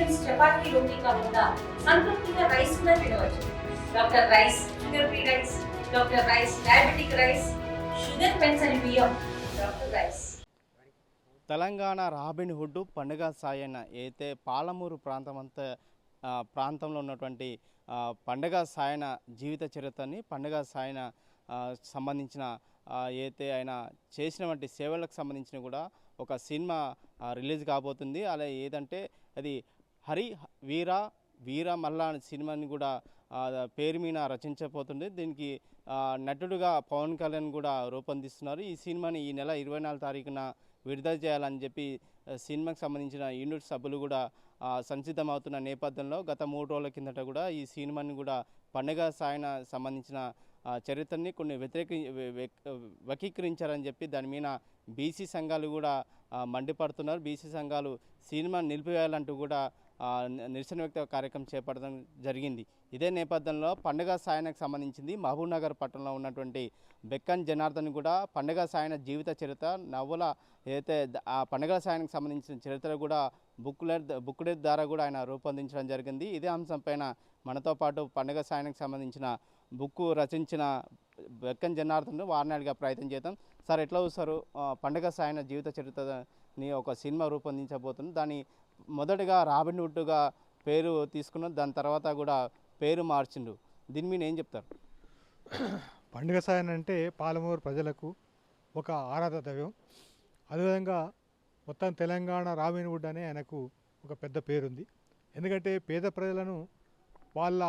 Meals chapati రోటీ కాకుండా సంతృప్తిగా rice కూడా తినవచ్చు. Doctor rice, sugar free rice, doctor rice, diabetic rice, sugar పెంచని బియ్యం, doctor rice. Telangana Robin Hood పండుగ సాయన్న అయితే పాలమూరు ప్రాంతంలో ఉన్నటువంటి పండుగ సాయన జీవిత చరిత్రని పండుగ సాయన సంబంధించిన అయితే ఆయన చేసినటువంటి సేవలకు సంబంధించిన కూడా ఒక సినిమా రిలీజ్ కాబోతుంది. అలా ఏదంటే అది హరి వీర వీర మల్లా అనే సినిమాని కూడా పేరు మీద రచించబోతుంది. దీనికి నటుడుగా పవన్ కళ్యాణ్ కూడా రూపొందిస్తున్నారు. ఈ సినిమాని ఈ నెల 24 తారీఖున విడుదల చేయాలని చెప్పి సినిమాకి సంబంధించిన యూనిట్ సభ్యులు కూడా సంసిద్ధమవుతున్న నేపథ్యంలో గత 3 రోజుల కిందట కూడా ఈ సినిమాని కూడా పండుగ సాయన సంబంధించిన చరిత్రని కొన్ని వక్రీకరించారని చెప్పి దాని మీద బీసీ సంఘాలు కూడా మండిపడుతున్నారు. బీసీ సంఘాలు సినిమాని నిలిపివేయాలంటూ కూడా నిరసన వ్యక్త కార్యక్రమం చేపట్టడం జరిగింది. ఇదే నేపథ్యంలో పండుగ సాయనకు సంబంధించింది మహబూబ్నగర్ పట్టణంలో ఉన్నటువంటి బెక్కన్ జనార్దన్ కూడా పండుగ సాయన జీవిత చరిత్ర నవల ఏదైతే ఆ పండుగ సాయనకు సంబంధించిన చరిత్ర కూడా బుక్లెట్ ద్వారా కూడా ఆయన రూపొందించడం జరిగింది. ఇదే అంశంపైన మనతో పాటు పండుగ సాయనకు సంబంధించిన బుక్ రచించిన బెక్కన్ జనార్దన్ వారిని అడిగే ప్రయత్నం చేద్దాం. సార్, ఎట్లా చూస్తారు పండుగ సాయన జీవిత చరిత్రని ఒక సినిమా రూపొందించబోతుంది? దాని మొదటగా రాబిన్ హుడ్గా పేరు తీసుకున్న దాని తర్వాత కూడా పేరు మార్చిండు. దీని మీద ఏం చెప్తారు? పండుగ సాయన్ అంటే పాలమూరు ప్రజలకు ఒక ఆరాధ దైవం. అదేవిధంగా మొత్తం తెలంగాణ రాబిన్ హుడ్ అనే ఆయనకు ఒక పెద్ద పేరుంది. ఎందుకంటే పేద ప్రజలను వాళ్ళ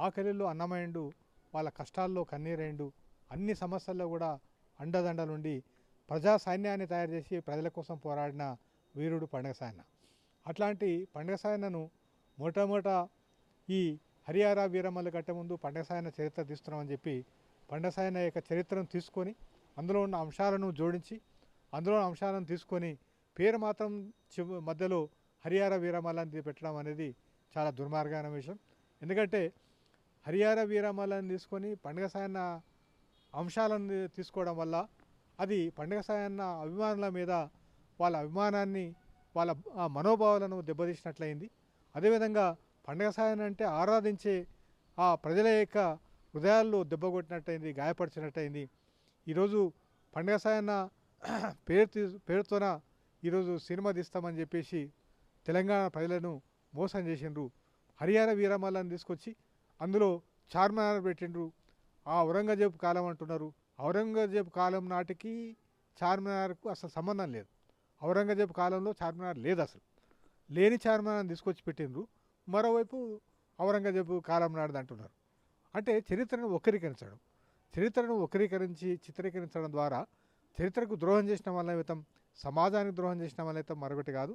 ఆకలిలో అన్నమయండు, వాళ్ళ కష్టాల్లో కన్నీరైండు, అన్ని సమస్యల్లో కూడా అండదండలుండి ప్రజా సైన్యాన్ని తయారు చేసి ప్రజల కోసం పోరాడిన వీరుడు పండుగ సాయన్న. అట్లాంటి పండుగ సాయన్నను మొట్టమొదట ఈ హరియారా వీరమల్లు కట్టే ముందు పండుగ సాయన్న చరిత్ర తీస్తున్నామని చెప్పి పండుగ సాయన్న యొక్క చరిత్రను తీసుకొని అందులో ఉన్న అంశాలను జోడించి అందులో అంశాలను తీసుకొని పేరు మాత్రం మధ్యలో హరియారా వీరమల్లని పెట్టడం అనేది చాలా దుర్మార్గమైన విషయం. ఎందుకంటే హరియారా వీరమల్లని తీసుకొని పండుగ సాయన్న అంశాలను తీసుకోవడం వల్ల అది పండుగ సాయన్న అభిమానుల మీద వాళ్ళ అభిమానాన్ని వాళ్ళ మనోభావాలను దెబ్బతీసినట్లయింది. అదేవిధంగా పండుగ సాయన్న అంటే ఆరాధించే ఆ ప్రజల యొక్క హృదయాల్లో దెబ్బకొట్టినట్టయింది, గాయపరిచినట్టయింది. ఈరోజు పండుగ సాయన్న పేరుతోన ఈరోజు సినిమా తీస్తామని చెప్పేసి తెలంగాణ ప్రజలను మోసం చేసిండ్రు. హరియారా వీరమల్లని తీసుకొచ్చి అందులో చార్మినార్ పెట్టిండ్రు. ఆ ఔరంగజేబు కాలం అంటున్నారు. ఔరంగజేబు కాలం నాటికి చార్మినార్కు అసలు సంబంధం లేదు. ఔరంగజేబు కాలంలో చార్మినార్ లేదు, అసలు లేని చార్మినార్ని తీసుకొచ్చి పెట్టిండ్రు. మరోవైపు ఔరంగజేబు కాలం నాటిది అంటున్నారు. అంటే చరిత్రను వక్రీకరించడం, చరిత్రను వక్రీకరించి చిత్రీకరించడం ద్వారా చరిత్రకు ద్రోహం చేసిన వల్ల సమాజానికి ద్రోహం చేసిన వల్ల మరొకటి కాదు.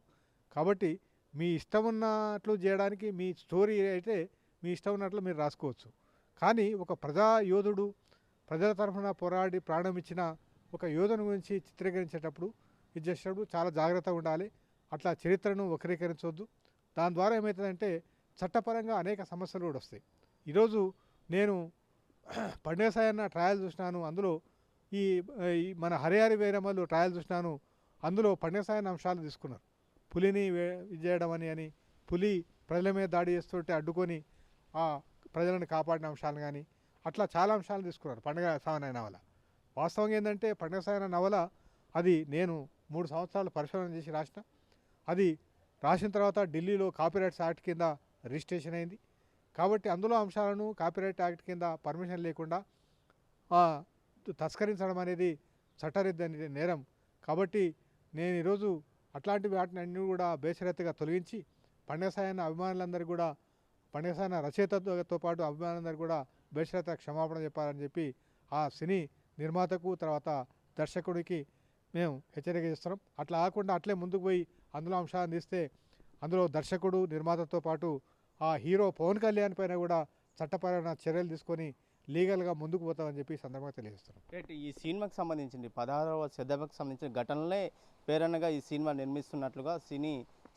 కాబట్టి మీ ఇష్టం ఉన్నట్లు చేయడానికి మీ స్టోరీ అయితే మీ ఇష్టం ఉన్నట్లు మీరు రాసుకోవచ్చు. కానీ ఒక ప్రజా యోధుడు ప్రజల తరఫున పోరాడి ప్రాణం ఇచ్చిన ఒక యోధుని గురించి చిత్రీకరించేటప్పుడు ఇది చేసేటప్పుడు చాలా జాగ్రత్తగా ఉండాలి. అట్లా చరిత్రను వక్రీకరించవద్దు. దాని ద్వారా ఏమవుతుందంటే చట్టపరంగా అనేక సమస్యలు కూడా వస్తాయి. ఈరోజు నేను పండుగ సాయన్న ట్రయల్ చూసినాను. అందులో ఈ మన హరియారి వీరమల్లు ట్రయల్ చూసినాను. అందులో పండుగ సాయన్న అంశాలు తీసుకున్నారు. పులిని చేయడం అని పులి ప్రజల మీద దాడి చేస్తుంటే అడ్డుకొని ఆ ప్రజలను కాపాడిన అంశాలు కానీ అట్లా చాలా అంశాలు తీసుకున్నారు పండుగ సాయన నవల. వాస్తవంగా ఏంటంటే పండుగ సాయన నవల అది నేను 3 సంవత్సరాలు పరిశోధన చేసి రాసిన. అది రాసిన తర్వాత ఢిల్లీలో కాపీరైట్స్ యాక్ట్ కింద రిజిస్ట్రేషన్ అయింది. కాబట్టి అందులో అంశాలను కాపీరైట్ యాక్ట్ కింద పర్మిషన్ లేకుండా తస్కరించడం అనేది చట్టరీత్యా నేరం. కాబట్టి నేను ఈరోజు అట్లాంటి వాటిని అన్నీ కూడా బేషరతుగా తొలగించి పండుగ సాయన్న అభిమానులందరికీ కూడా పండుగ సాయన్న రచయితతో పాటు అభిమానులందరికీ కూడా బేషరతుగా క్షమాపణ చెప్పాలని చెప్పి ఆ సినీ నిర్మాతకు తర్వాత దర్శకుడికి మేము హెచ్చరిక చేస్తున్నాం. అట్లా కాకుండా అట్లే ముందుకు పోయి అందులో అంశాలను తీస్తే అందులో దర్శకుడు నిర్మాతతో పాటు ఆ హీరో పవన్ కళ్యాణ్ పైన కూడా చట్టపరమైన చర్యలు తీసుకొని లీగల్గా ముందుకు పోతామని చెప్పి సందర్భంగా తెలియజేస్తున్నాం. ఈ సినిమాకి సంబంధించింది 16వ శతాబ్దకు సంబంధించిన ఘటనలే పేరనగా ఈ సినిమా నిర్మిస్తున్నట్లుగా సినీ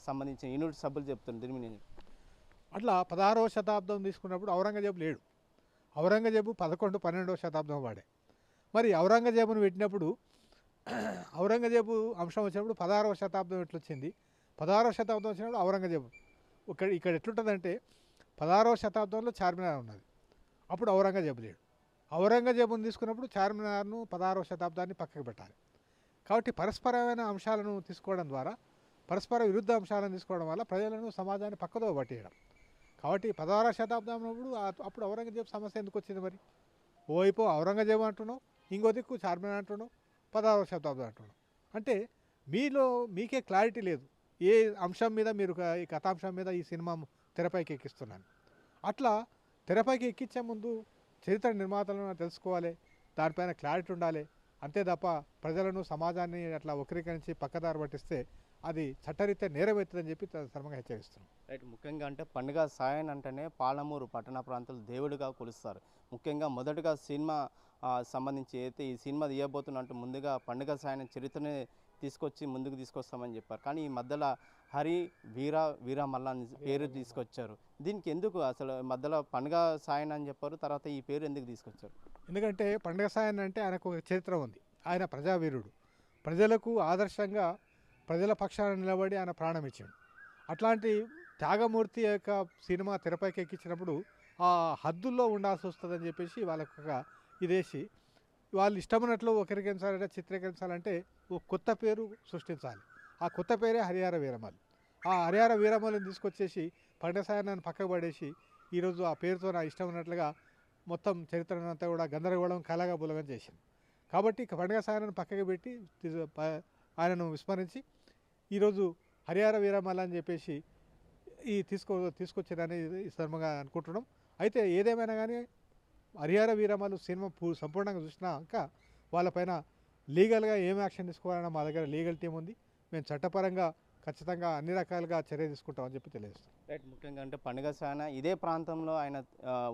సంబంధించిన యూనిట్ సభ్యులు చెప్తున్నారు. దీని మీద అట్లా 16వ శతాబ్దం తీసుకున్నప్పుడు ఔరంగజేబు లేడు. ఔరంగజేబు 11, 12వ శతాబ్దం వాడే. మరి ఔరంగజేబును పెట్టినప్పుడు ఔరంగజేబు అంశం వచ్చినప్పుడు 16వ శతాబ్దం ఎట్లొచ్చింది? 16వ శతాబ్దం వచ్చినప్పుడు ఔరంగజేబు ఇక్కడ ఎట్లుంటుందంటే 16వ శతాబ్దంలో చార్మినార్ ఉన్నది. అప్పుడు ఔరంగజేబు లేడు. ఔరంగజేబుని తీసుకున్నప్పుడు చార్మినార్ను 16వ శతాబ్దాన్ని పక్కకు పెట్టాలి. కాబట్టి పరస్పరమైన అంశాలను తీసుకోవడం ద్వారా, పరస్పర విరుద్ధ అంశాలను తీసుకోవడం వల్ల ప్రజలను సమాజాన్ని పక్కదో పట్టేయడం. కాబట్టి 16వ శతాబ్దం అప్పుడు ఔరంగజేబు సమస్య ఎందుకు వచ్చింది మరి? ఓవైపు ఔరంగజేబు అంటున్నావు, ఇంకో దిక్కు చార్మినార్ అంటున్నావు, 16వ శతాబ్దం అంటున్నావు. అంటే మీకే క్లారిటీ లేదు ఏ అంశం మీద మీరు ఈ కథాంశం మీద ఈ సినిమా తెరపైకి ఎక్కిస్తున్నాను. అట్లా తెరపైకి ఎక్కించే ముందు చరిత్ర నిర్మాతలను తెలుసుకోవాలి, దానిపైన క్లారిటీ ఉండాలి. అంతే తప్ప ప్రజలను సమాజాన్ని అట్లా వక్రీకరించి పక్కదారి పట్టిస్తే అది చట్టరీత్యా నేరమవుతుందని చెప్పి ధర్మంగా హెచ్చరిస్తున్నాం. రైట్. ముఖ్యంగా అంటే పండుగ సాయన్ అంటేనే పాలమూరు పట్టణ ప్రాంతాలు దేవుడిగా కొలుస్తారు. ముఖ్యంగా మొదటగా సినిమా సంబంధించి అయితే ఈ సినిమా తీయబోతున్నట్టు ముందుగా పండుగ సాయన చరిత్రనే తీసుకొచ్చి ముందుకు తీసుకొస్తామని చెప్పారు. కానీ ఈ మధ్యలో హరి వీర మల్లా పేరు తీసుకొచ్చారు. దీనికి ఎందుకు అసలు మధ్యలో పండుగ సాయన్ అని చెప్పారు, తర్వాత ఈ పేరు ఎందుకు తీసుకొచ్చారు? ఎందుకంటే పండుగ సాయన్ అంటే ఆయనకు ఒక చరిత్ర ఉంది. ఆయన ప్రజావీరుడు, ప్రజలకు ఆదర్శంగా ప్రజల పక్షాన నిలబడి ఆయన ప్రాణం ఇచ్చాడు. అట్లాంటి త్యాగమూర్తి యొక్క సినిమా తెరపైకి ఎక్కించినప్పుడు ఆ హద్దుల్లో ఉండాల్సి వస్తుందని చెప్పేసి వాళ్ళకు ఒక ఇదేసి వాళ్ళు ఇష్టమైనట్లు ఒకరికించాలంటే చిత్రీకరించాలంటే ఒక కొత్త పేరు సృష్టించాలి. ఆ కొత్త పేరే హరిహర వీరమల్లు. ఆ హరిహర వీరమల్లుని తీసుకొచ్చేసి పండుగ సాయనాన్ని పక్కకు పడేసి ఈరోజు ఆ పేరుతో నా ఇష్టం ఉన్నట్లుగా మొత్తం చరిత్రనంతా కూడా గందరగోళం కలగా బులగం చేసింది. కాబట్టి పండుగ సాయనాన్ని పక్కకు పెట్టి ఆయనను విస్మరించి ఈరోజు హరిహర వీరమల్లు అని చెప్పేసి తీసుకొచ్చారని ఈ సందర్భంగా అనుకుంటున్నాం. అయితే ఏదేమైనా కానీ హరిహర వీరమల్లు సినిమా సంపూర్ణంగా చూసినాక వాళ్ళపైన లీగల్గా ఏం యాక్షన్ తీసుకోవాలన్నా మా దగ్గర లీగల్ టీం ఉంది. మేము చట్టపరంగా ఖచ్చితంగా అన్ని రకాలుగా చర్య తీసుకుంటామని చెప్పి తెలియజేస్తాం. రైట్. ముఖ్యంగా అంటే పండుగ సాయన ఇదే ప్రాంతంలో ఆయన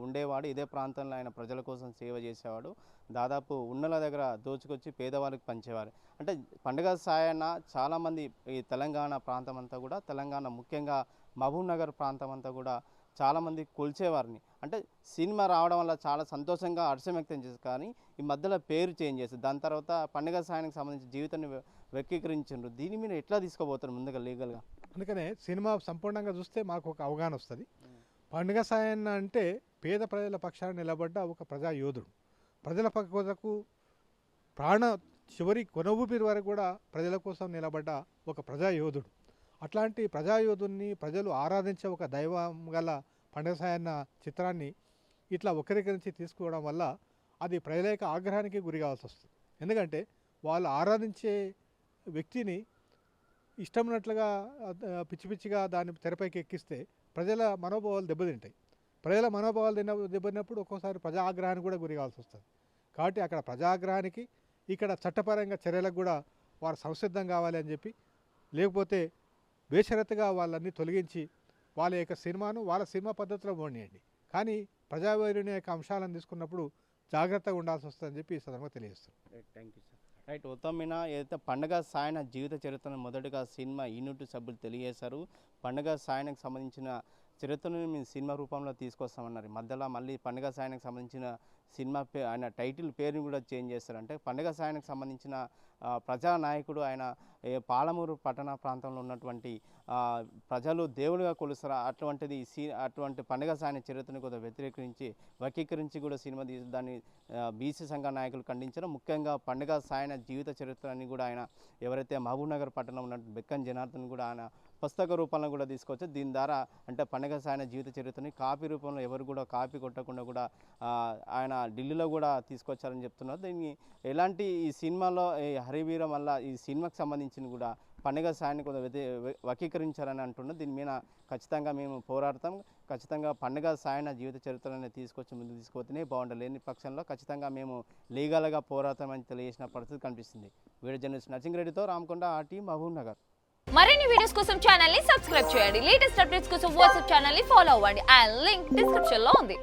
ఉండేవాడు, ఇదే ప్రాంతంలో ఆయన ప్రజల కోసం సేవ చేసేవాడు. దాదాపు ఉన్నల దగ్గర దోచుకొచ్చి పేదవాళ్ళకి పంచేవారు. అంటే పండుగ సాయన చాలామంది ఈ తెలంగాణ ప్రాంతం అంతా కూడా, తెలంగాణ ముఖ్యంగా మహబూబ్ నగర్ ప్రాంతం అంతా కూడా చాలామంది కొలిచేవారిని. అంటే సినిమా రావడం వల్ల చాలా సంతోషంగా హర్షం వ్యక్తం చేశారు. కానీ ఈ మధ్యలో పేరు చేంజ్ చేశారు. దాని తర్వాత పండుగ సాయానికి సంబంధించి జీవితాన్ని వ్యక్తీకరించారు. దీని మీద ఎట్లా తీసుకోబోతారు ముందుగా లీగల్గా? అందుకనే సినిమా సంపూర్ణంగా చూస్తే మాకు ఒక అవగాహన వస్తుంది. పండుగ సాయన్న అంటే పేద ప్రజల పక్షాన నిలబడ్డ ఒక ప్రజా యోధుడు. ప్రజల పక్కకు చివరి కొనవూపిరి వరకు కూడా ప్రజల కోసం నిలబడ్డ ఒక ప్రజా యోధుడు. అట్లాంటి ప్రజాయోధుని ప్రజలు ఆరాధించే ఒక దైవం గల పండుగ సాయన్న చిత్రాన్ని ఇట్లా వక్రీకరించి తీసుకోవడం వల్ల అది ప్రజల యొక్క ఆగ్రహానికి గురి కావాల్సి వస్తుంది. ఎందుకంటే వాళ్ళు ఆరాధించే వ్యక్తిని ఇష్టమైనట్లుగా పిచ్చిగా దాన్ని తెరపైకి ఎక్కిస్తే ప్రజల మనోభావాలు దెబ్బతింటాయి. ప్రజల మనోభావాలు దెబ్బతిన్నప్పుడు ఒక్కోసారి ప్రజా ఆగ్రహానికి కూడా గురి కావాల్సి వస్తుంది. కాబట్టి అక్కడ ప్రజాగ్రహానికి, ఇక్కడ చట్టపరంగా చర్యలకు కూడా వారు సంసిద్ధం కావాలి అని చెప్పి, లేకపోతే బేషరతుగా వాళ్ళన్నీ తొలగించి వాళ్ళ యొక్క సినిమాను వాళ్ళ సినిమా పద్ధతిలో పోనీయండి. కానీ ప్రజావైరుని యొక్క అంశాలను తీసుకున్నప్పుడు జాగ్రత్తగా ఉండాల్సి వస్తుందని చెప్పి ఈ సందర్భంగా తెలియజేస్తాను. Thank you sir. రైట్. మొత్తం మీద ఏదైతే పండుగ సాయన జీవిత చరిత్రను మొదటగా సినిమా యూనిట్ సభ్యులు తెలియజేశారు. పండుగ సాయనకు సంబంధించిన చరిత్రను మేము సినిమా రూపంలో తీసుకొస్తామన్నారు. మధ్యలో మళ్ళీ పండుగ సాయనకు సంబంధించిన సినిమా ఆయన టైటిల్ పేరుని కూడా చేంజ్ చేస్తారు. అంటే పండుగ సాయనకు సంబంధించిన ప్రజానాయకుడు ఆయన పాలమూరు పట్టణ ప్రాంతంలో ఉన్నటువంటి ప్రజలు దేవుడిగా కొలుస్తారు. అటువంటి పండుగ సాయన చరిత్రను కూడా వక్రీకరించి కూడా సినిమా దాన్ని బీసీ సంఘ నాయకులు ఖండించారు. ముఖ్యంగా పండుగ సాయన జీవిత చరిత్రని కూడా ఆయన ఎవరైతే మహబూబ్ నగర్ పట్టణంలో ఉన్న బెక్కన్ జనార్దన్ కూడా ఆయన పుస్తక రూపంలో కూడా తీసుకొచ్చి దీని ద్వారా అంటే పండుగ సాయన జీవిత చరిత్రని కాపీ రూపంలో ఎవరు కూడా కాపీ కొట్టకుండా కూడా ఆయన ఢిల్లీలో కూడా తీసుకొచ్చారని చెప్తున్నారు. దీన్ని ఎలాంటి ఈ సినిమాలో హరివీర మల్ల ఈ సినిమాకి సంబంధించిన కూడా పండుగ సాయాన్ని కొంత వక్రీకరించారని అంటున్నారు. దీని మీద ఖచ్చితంగా మేము పోరాడతాం. ఖచ్చితంగా పండుగ సాయన జీవిత చరిత్రని తీసుకొచ్చి ముందుకు తీసుకుపోతేనే బాగుంటుంది. లేని పక్షంలో ఖచ్చితంగా మేము లీగల్గా పోరాడతామని తెలియజేసిన పరిస్థితి కనిపిస్తుంది. వీడియో జర్నలిస్ట్ నర్సింగ్-రెడ్డితో రామకొండ, ఆర్టీ, మహబూబ్ నగర్. మరిన్ని వీడియోస్ కోసం ఛానల్ ని సబ్స్క్రైబ్ చేయండి. లేటెస్ట్ అప్డేట్స్ కోసం వాట్సాప్ ఛానల్ ని ఫాలో అవ్వండి. ఆ లింక్ డిస్క్రిప్షన్ లో ఉంది.